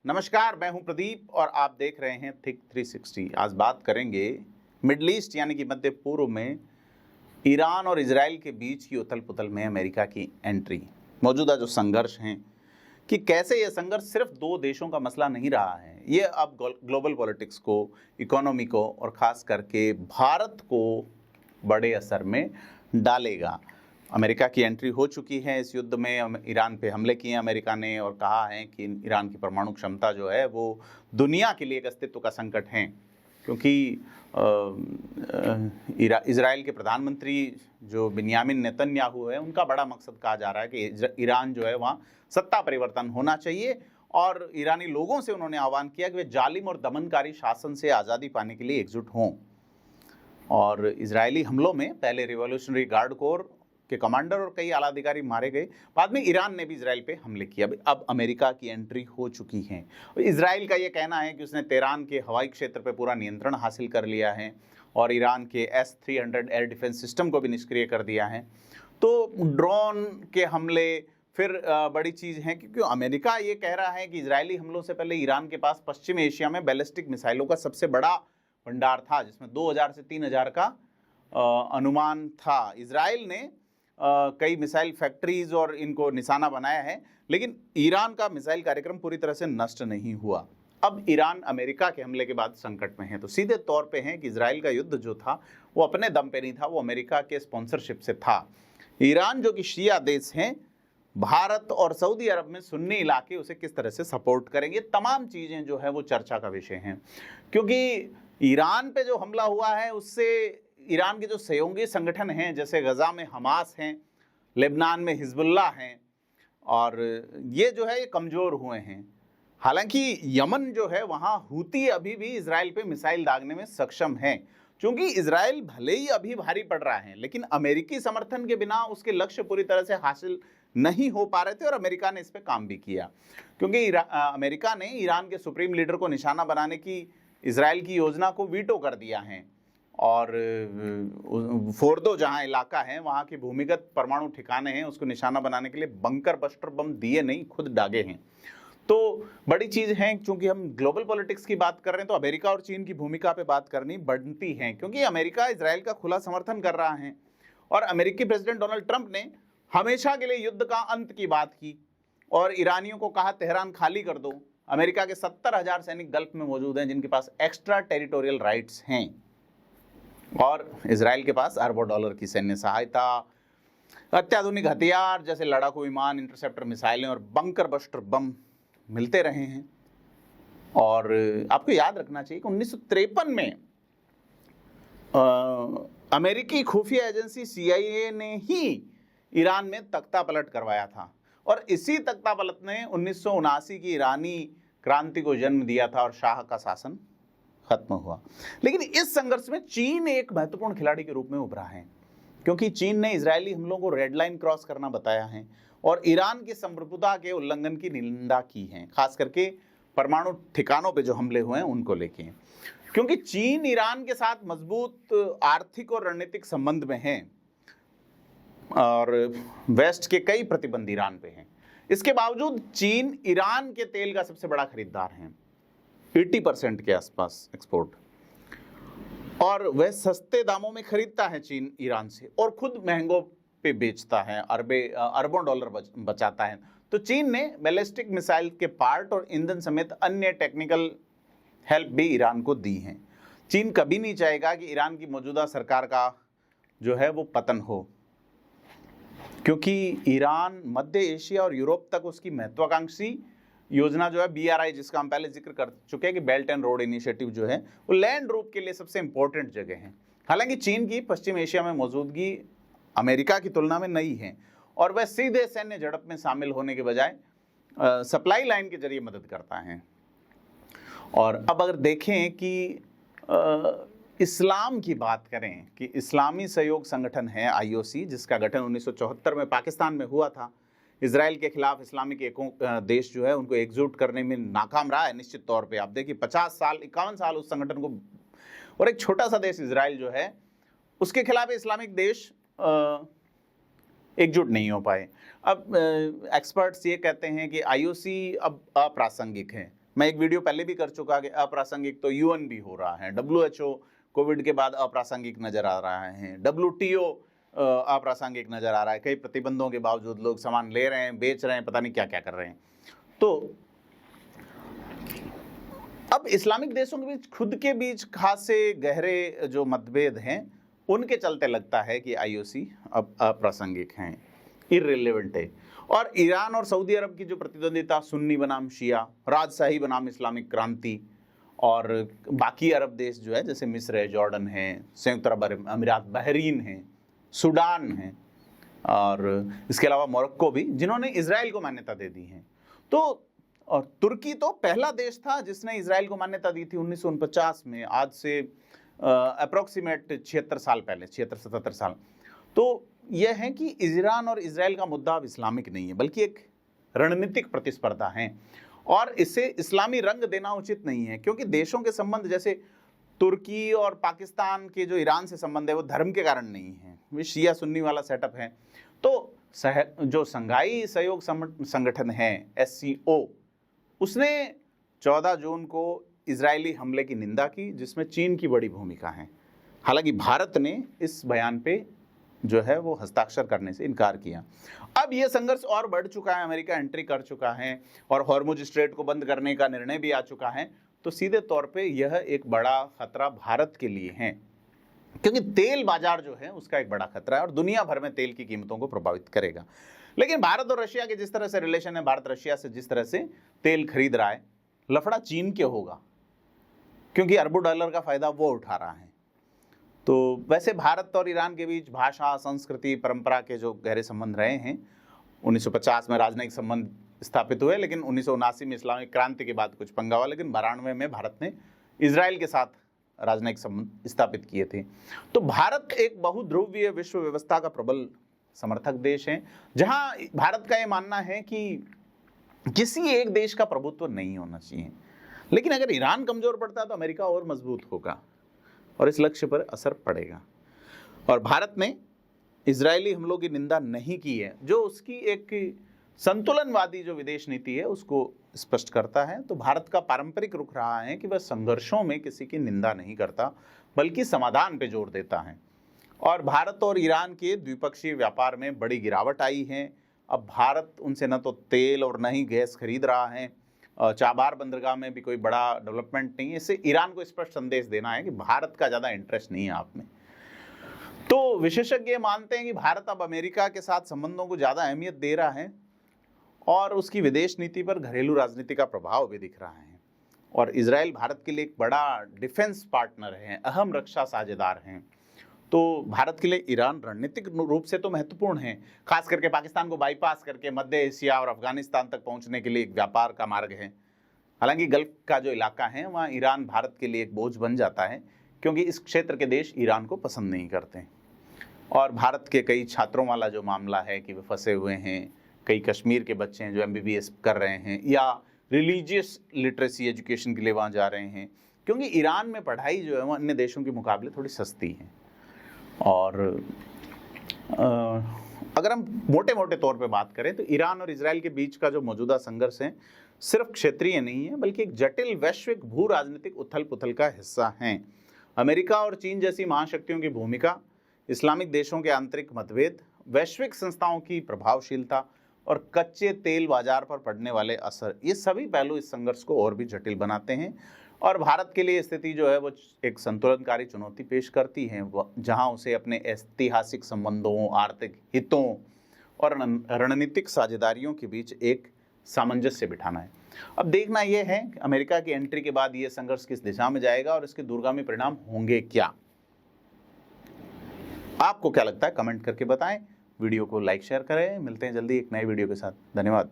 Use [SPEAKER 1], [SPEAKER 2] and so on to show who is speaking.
[SPEAKER 1] नमस्कार, मैं हूं प्रदीप और आप देख रहे हैं थिक 360। आज बात करेंगे मिडल ईस्ट यानी कि मध्य पूर्व में ईरान और इजराइल के बीच की उथल पुथल में अमेरिका की एंट्री, मौजूदा जो संघर्ष हैं कि कैसे ये संघर्ष सिर्फ दो देशों का मसला नहीं रहा है, ये अब ग्लोबल पॉलिटिक्स को, इकोनॉमी को और ख़ास करके भारत को बड़े असर में डालेगा। अमेरिका की एंट्री हो चुकी है इस युद्ध में, ईरान पे हमले किए अमेरिका ने और कहा है कि ईरान की परमाणु क्षमता जो है वो दुनिया के लिए एक अस्तित्व का संकट है, क्योंकि इजराइल के प्रधानमंत्री जो बिन्यामिन नेतन्याहू है, उनका बड़ा मकसद कहा जा रहा है कि ईरान जो है वहाँ सत्ता परिवर्तन होना चाहिए और ईरानी लोगों से उन्होंने आह्वान किया कि वे जालिम और दमनकारी शासन से आज़ादी पाने के लिए एकजुट हों। और इजरायली हमलों में पहले रिवॉल्यूशनरी गार्ड कोर के कमांडर और कई आला अधिकारी मारे गए, बाद में ईरान ने भी इजराइल पे हमले किए। अब अमेरिका की एंट्री हो चुकी है। इजराइल का ये कहना है कि उसने तेहरान के हवाई क्षेत्र पे पूरा नियंत्रण हासिल कर लिया है और ईरान के S-300 एयर डिफेंस सिस्टम को भी निष्क्रिय कर दिया है। तो ड्रोन के हमले फिर बड़ी चीज़ है, क्योंकि अमेरिका ये कह रहा है कि इजरायली हमलों से पहले ईरान के पास पश्चिम एशिया में बैलिस्टिक मिसाइलों का सबसे बड़ा भंडार था, जिसमें 2000 से 3000 का अनुमान था। इजराइल ने कई मिसाइल फैक्ट्रीज और इनको निशाना बनाया है, लेकिन ईरान का मिसाइल कार्यक्रम पूरी तरह से नष्ट नहीं हुआ। अब ईरान अमेरिका के हमले के बाद संकट में है, तो सीधे तौर पे है कि इजराइल का युद्ध जो था वो अपने दम पे नहीं था, वो अमेरिका के स्पॉन्सरशिप से था। ईरान जो कि शिया देश हैं, भारत और सऊदी अरब में सुन्नी इलाके उसे किस तरह से सपोर्ट करेंगे, तमाम चीज़ें जो है वो चर्चा का विषय हैं। क्योंकि ईरान पे जो हमला हुआ है उससे ईरान के जो सहयोगी संगठन हैं, जैसे गजा में हमास हैं, लेबनान में हिजबुल्लाह हैं, और ये जो है ये कमज़ोर हुए हैं। हालांकि यमन जो है वहाँ हूती अभी भी इजराइल पे मिसाइल दागने में सक्षम है, क्योंकि इजराइल भले ही अभी भारी पड़ रहा है, लेकिन अमेरिकी समर्थन के बिना उसके लक्ष्य पूरी तरह से हासिल नहीं हो पा रहे थे और अमेरिका ने इस पर काम भी किया। क्योंकि अमेरिका ने ईरान के सुप्रीम लीडर को निशाना बनाने की इजराइल की योजना को वीटो कर दिया है, और फोर्दो जहां इलाका है वहां के भूमिगत परमाणु ठिकाने हैं, उसको निशाना बनाने के लिए बंकर बस्टर बम दिए नहीं, खुद दागे हैं। तो बड़ी चीज़ है, क्योंकि हम ग्लोबल पॉलिटिक्स की बात कर रहे हैं तो अमेरिका और चीन की भूमिका पे बात करनी बनती है, क्योंकि अमेरिका इजराइल का खुला समर्थन कर रहा है और अमेरिकी प्रेसिडेंट डोनाल्ड ट्रंप ने हमेशा के लिए युद्ध का अंत की बात की और ईरानियों को कहा तेहरान खाली कर दो। अमेरिका के 70,000 सैनिक गल्फ में मौजूद हैं, जिनके पास एक्स्ट्रा टेरिटोरियल राइट्स हैं, और इजराइल के पास अरबों डॉलर की सैन्य सहायता, अत्याधुनिक हथियार जैसे लड़ाकू विमान, इंटरसेप्टर मिसाइलें और बंकर बस्टर बम मिलते रहे हैं। और आपको याद रखना चाहिए कि 1953 में अमेरिकी खुफिया एजेंसी CIA ने ही ईरान में तख्ता पलट करवाया था, और इसी तख्ता पलट ने 1979 की ईरानी क्रांति को जन्म दिया था और शाह का शासन खत्म हुआ। लेकिन इस संघर्ष में चीन एक महत्वपूर्ण खिलाड़ी के रूप में उभरा है, क्योंकि चीन ने इजरायली हमलों को रेड लाइन क्रॉस करना बताया है और ईरान की संप्रभुता के उल्लंघन की निंदा की है, खास करके परमाणु ठिकानों पे जो हमले हुए हैं उनको लेके। क्योंकि चीन ईरान के साथ मजबूत आर्थिक और रणनीतिक संबंध में है और वेस्ट के कई प्रतिबंध ईरान पे हैं। इसके बावजूद चीन ईरान के तेल का सबसे बड़ा खरीदार है, 80% के आसपास एक्सपोर्ट, और वह सस्ते दामों में खरीदता है चीन ईरान से और खुद महंगों पे बेचता है, अरबों डॉलर बचाता है। तो चीन ने बैलिस्टिक मिसाइल के पार्ट और ईंधन समेत अन्य टेक्निकल हेल्प भी ईरान को दी है। चीन कभी नहीं चाहेगा कि ईरान की मौजूदा सरकार का जो है वो पतन हो, क्योंकि ईरान मध्य एशिया और यूरोप तक उसकी महत्वाकांक्षी योजना जो है BRI, जिसका हम पहले जिक्र कर चुके हैं कि बेल्ट एंड रोड इनिशिएटिव जो है वो लैंड रूट के लिए सबसे इंपॉर्टेंट जगह है। हालांकि चीन की पश्चिम एशिया में मौजूदगी अमेरिका की तुलना में नई है और वह सीधे सैन्य झड़प में शामिल होने के बजाय सप्लाई लाइन के जरिए मदद करता है। और अब अगर देखें कि इस्लाम की बात करें कि इस्लामी सहयोग संगठन है IOC, जिसका गठन 1974 में पाकिस्तान में हुआ था। इजराइल के खिलाफ इस्लामिक देश जो है उनको एकजुट करने में नाकाम रहा है निश्चित तौर पे। आप देखिए 51 साल उस संगठन को, और एक छोटा सा देश इजराइल जो है उसके खिलाफ इस्लामिक देश एकजुट नहीं हो पाए। अब एक्सपर्ट्स ये कहते हैं कि IOC अब अप्रासंगिक है, मैं एक वीडियो पहले भी कर चुका कि अप्रासंगिक तो यूएन भी हो रहा है, WHO कोविड के बाद अप्रासंगिक नजर आ रहा है, WTO अप्रासंगिक नजर आ रहा है। कई प्रतिबंधों के बावजूद लोग सामान ले रहे हैं, बेच रहे हैं, पता नहीं क्या क्या कर रहे हैं। तो अब इस्लामिक देशों के बीच खुद के बीच खासे गहरे जो मतभेद हैं, उनके चलते लगता है कि IOC अब अप्रासंगिक हैं, इररिलेवेंट है। और ईरान और सऊदी अरब की जो प्रतिद्वंदिता, सुन्नी बनाम शिया, राजशाही बनाम इस्लामिक क्रांति, और बाकी अरब देश जो है जैसे मिस्र है, जॉर्डन है, संयुक्त अरब अमीरात, बहरीन है, सूडान है, और इसके अलावा मोरक्को भी, जिन्होंने इजराइल को मान्यता दे दी है। तो और तुर्की तो पहला देश था जिसने इजराइल को मान्यता दी थी 1949 में, आज से अप्रोक्सीमेट 76 साल पहले, 76-77 साल। तो यह है कि ईरान और इजराइल का मुद्दा अब इस्लामिक नहीं है, बल्कि एक रणनीतिक प्रतिस्पर्धा है, और इसे इस्लामी रंग देना उचित नहीं है, क्योंकि देशों के संबंध जैसे तुर्की और पाकिस्तान के जो ईरान से संबंध है वो धर्म के कारण नहीं है, वे शिया सुन्नी वाला सेटअप है। तो जो संघाई सहयोग संगठन है SCO, उसने 14 जून को इजरायली हमले की निंदा की, जिसमें चीन की बड़ी भूमिका है। हालांकि भारत ने इस बयान पे जो है वो हस्ताक्षर करने से इनकार किया। अब ये संघर्ष और बढ़ चुका है, अमेरिका एंट्री कर चुका है और हॉर्मुज स्ट्रेट को बंद करने का निर्णय भी आ चुका है। तो सीधे तौर पे यह एक बड़ा खतरा भारत के लिए है, क्योंकि तेल बाजार जो है उसका एक बड़ा खतरा है और दुनिया भर में तेल की कीमतों को प्रभावित करेगा। लेकिन भारत और रशिया के जिस तरह से रिलेशन है, भारत रशिया से जिस तरह से तेल खरीद रहा है, लफड़ा चीन के होगा, क्योंकि अरबों डॉलर का फायदा वो उठा रहा है। तो वैसे भारत और ईरान के बीच भाषा, संस्कृति, परंपरा के जो गहरे संबंध रहे हैं, 1950 में राजनयिक संबंध स्थापित हुए, लेकिन 1979 में इस्लामिक क्रांति के बाद कुछ पंगा हुआ, लेकिन 92 में भारत ने इजराइल के साथ राजनयिक संबंध स्थापित किए थे। तो भारत एक बहुध्रुवीय विश्व व्यवस्था का प्रबल समर्थक देश है, जहां भारत का यह मानना है कि किसी एक देश का प्रभुत्व नहीं होना चाहिए। लेकिन अगर ईरान कमजोर पड़ता है तो अमेरिका और मजबूत होगा और इस लक्ष्य पर असर पड़ेगा। और भारत ने इजरायली हमलों की निंदा नहीं की है, जो उसकी एक संतुलनवादी जो विदेश नीति है उसको स्पष्ट करता है। तो भारत का पारंपरिक रुख रहा है कि वह संघर्षों में किसी की निंदा नहीं करता, बल्कि समाधान पे जोर देता है। और भारत और ईरान के द्विपक्षीय व्यापार में बड़ी गिरावट आई है। अब भारत उनसे न तो तेल और न ही गैस खरीद रहा है। चाबार बंदरगाह में भी कोई बड़ा डेवलपमेंट नहीं है। इससे ईरान को स्पष्ट संदेश देना है कि भारत का ज़्यादा इंटरेस्ट नहीं है आप में। तो विशेषज्ञ मानते हैं कि भारत अब अमेरिका के साथ संबंधों को ज़्यादा अहमियत दे रहा है और उसकी विदेश नीति पर घरेलू राजनीति का प्रभाव भी दिख रहा है। और इजराइल भारत के लिए एक बड़ा डिफेंस पार्टनर है, अहम रक्षा साझेदार हैं। तो भारत के लिए ईरान रणनीतिक रूप से तो महत्वपूर्ण है, खास करके पाकिस्तान को बाईपास करके मध्य एशिया और अफगानिस्तान तक पहुंचने के लिए एक व्यापार का मार्ग है। हालांकि गल्फ का जो इलाका है वहाँ ईरान भारत के लिए एक बोझ बन जाता है, क्योंकि इस क्षेत्र के देश ईरान को पसंद नहीं करते। और भारत के कई छात्रों वाला जो मामला है कि वे फंसे हुए हैं, कई कश्मीर के बच्चे हैं जो MBBS कर रहे हैं या रिलीजियस लिटरेसी एजुकेशन के लिए वहाँ जा रहे हैं, क्योंकि ईरान में पढ़ाई जो है वो अन्य देशों के मुकाबले थोड़ी सस्ती है। और अगर हम मोटे मोटे तौर पे बात करें तो ईरान और इजराइल के बीच का जो मौजूदा संघर्ष है सिर्फ क्षेत्रीय नहीं है, बल्कि एक जटिल वैश्विक भू राजनीतिक उथल पुथल का हिस्सा है। अमेरिका और चीन जैसी महाशक्तियों की भूमिका, इस्लामिक देशों के आंतरिक मतभेद, वैश्विक संस्थाओं की प्रभावशीलता और कच्चे तेल बाजार पर पड़ने वाले असर, ये सभी पहलू इस संघर्ष को और भी जटिल बनाते हैं। और भारत के लिए स्थिति जो है वो एक संतुलनकारी चुनौती पेश करती है, जहां उसे अपने ऐतिहासिक संबंधों, आर्थिक हितों और रणनीतिक साझेदारियों के बीच एक सामंजस्य बिठाना है। अब देखना यह है कि अमेरिका की एंट्री के बाद ये संघर्ष किस दिशा में जाएगा और इसके दूरगामी परिणाम होंगे क्या। आपको क्या लगता है, कमेंट करके बताएं। वीडियो को लाइक शेयर करें। मिलते हैं जल्दी एक नए वीडियो के साथ। धन्यवाद।